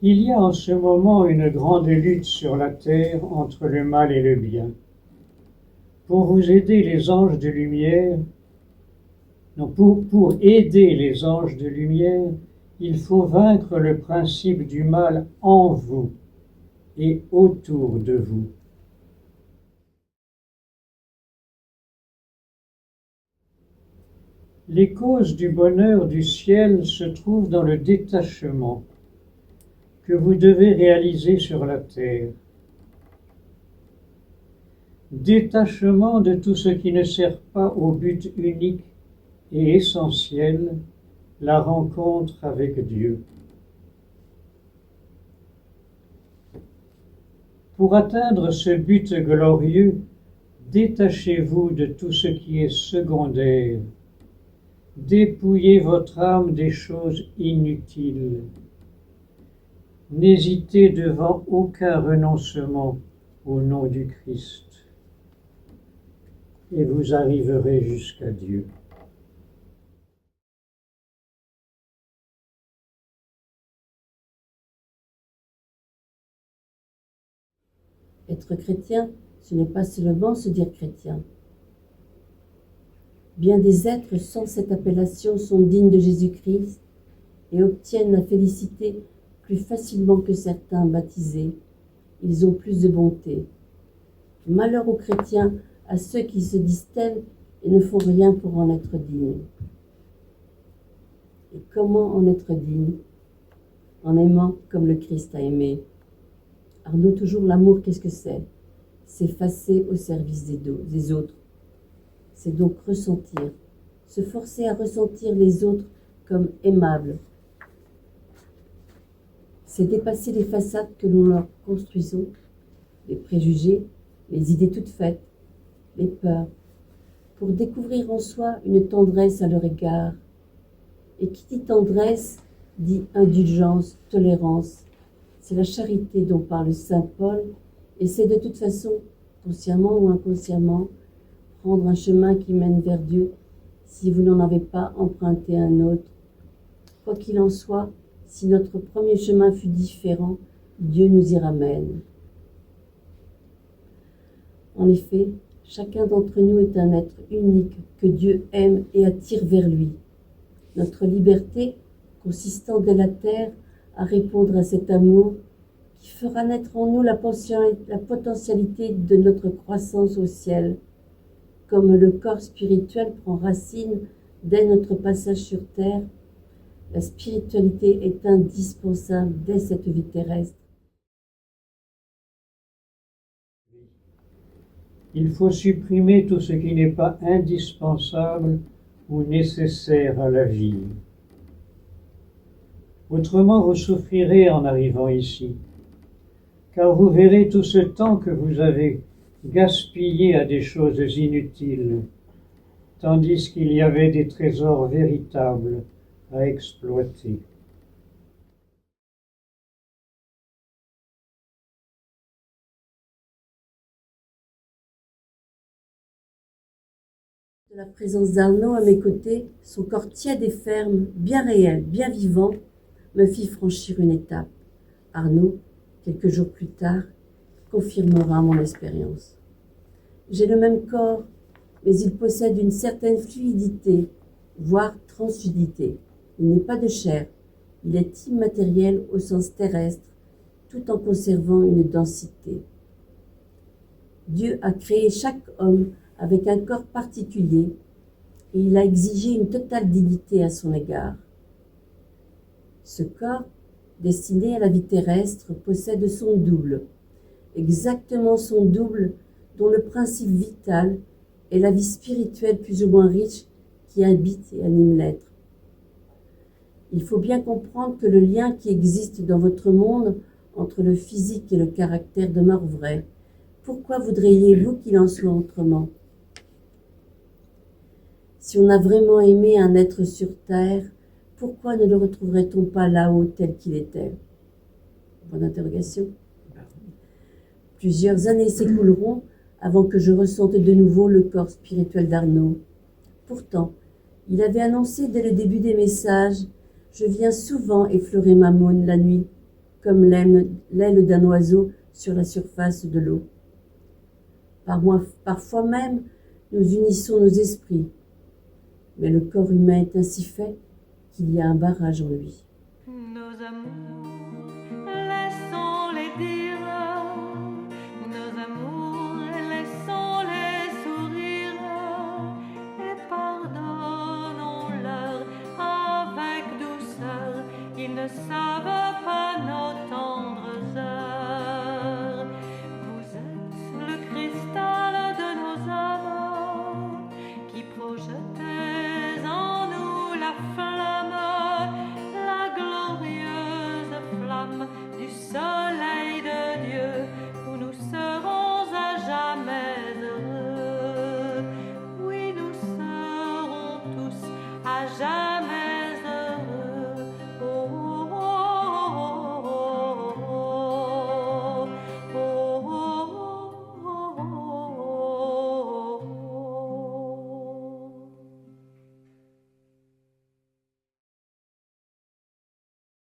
Il y a en ce moment une grande lutte sur la terre entre le mal et le bien. Pour vous aider les anges de lumière, non, pour aider les anges de lumière, il faut vaincre le principe du mal en vous et autour de vous. Les causes du bonheur du ciel se trouvent dans le détachement que vous devez réaliser sur la terre. Détachement de tout ce qui ne sert pas au but unique et essentiel, la rencontre avec Dieu. Pour atteindre ce but glorieux, détachez-vous de tout ce qui est secondaire. Dépouillez votre âme des choses inutiles. N'hésitez devant aucun renoncement au nom du Christ, et vous arriverez jusqu'à Dieu. Être chrétien, ce n'est pas seulement se dire chrétien. Bien des êtres sans cette appellation sont dignes de Jésus-Christ et obtiennent la félicité plus facilement que certains baptisés. Ils ont plus de bonté. Malheur aux chrétiens, à ceux qui se disent tels et ne font rien pour en être dignes. Et comment en être digne? En aimant comme le Christ a aimé. Arnaud, toujours l'amour, qu'est-ce que c'est? S'effacer au service des autres. C'est donc ressentir, se forcer à ressentir les autres comme aimables. C'est dépasser les façades que nous leur construisons, les préjugés, les idées toutes faites, les peurs, pour découvrir en soi une tendresse à leur égard. Et qui dit tendresse, dit indulgence, tolérance. C'est la charité dont parle saint Paul, et c'est de toute façon, consciemment ou inconsciemment, prendre un chemin qui mène vers Dieu, si vous n'en avez pas emprunté un autre. Quoi qu'il en soit, si notre premier chemin fut différent, Dieu nous y ramène. En effet, chacun d'entre nous est un être unique que Dieu aime et attire vers lui. Notre liberté, consistant dès la terre à répondre à cet amour, qui fera naître en nous la potentialité de notre croissance au ciel, comme le corps spirituel prend racine dès notre passage sur terre, la spiritualité est indispensable dès cette vie terrestre. Il faut supprimer tout ce qui n'est pas indispensable ou nécessaire à la vie. Autrement, vous souffrirez en arrivant ici, car vous verrez tout ce temps que vous avez gaspillé à des choses inutiles, tandis qu'il y avait des trésors véritables à exploiter. De la présence d'Arnaud à mes côtés, son corps tiède et ferme, bien réel, bien vivant, me fit franchir une étape. Arnaud, quelques jours plus tard, confirmera mon expérience. J'ai le même corps, mais il possède une certaine fluidité, voire transfluidité. Il n'est pas de chair, il est immatériel au sens terrestre, tout en conservant une densité. Dieu a créé chaque homme avec un corps particulier et il a exigé une totale dignité à son égard. Ce corps, destiné à la vie terrestre, possède son double, exactement son double dont le principe vital est la vie spirituelle plus ou moins riche qui habite et anime l'être. Il faut bien comprendre que le lien qui existe dans votre monde entre le physique et le caractère demeure vrai. Pourquoi voudriez-vous qu'il en soit autrement? Si on a vraiment aimé un être sur terre, pourquoi ne le retrouverait-on pas là-haut tel qu'il était? Point d'interrogation. Plusieurs années s'écouleront avant que je ressente de nouveau le corps spirituel d'Arnaud. Pourtant, il avait annoncé dès le début des messages « Je viens souvent effleurer ma mône la nuit ». comme l'aile d'un oiseau sur la surface de l'eau. Parfois même, nous unissons nos esprits, mais le corps humain est ainsi fait qu'il y a un barrage en lui. Nos amours, laissons-les dire, nos amours, laissons-les sourire, et pardonnons-leur avec douceur, ils ne savent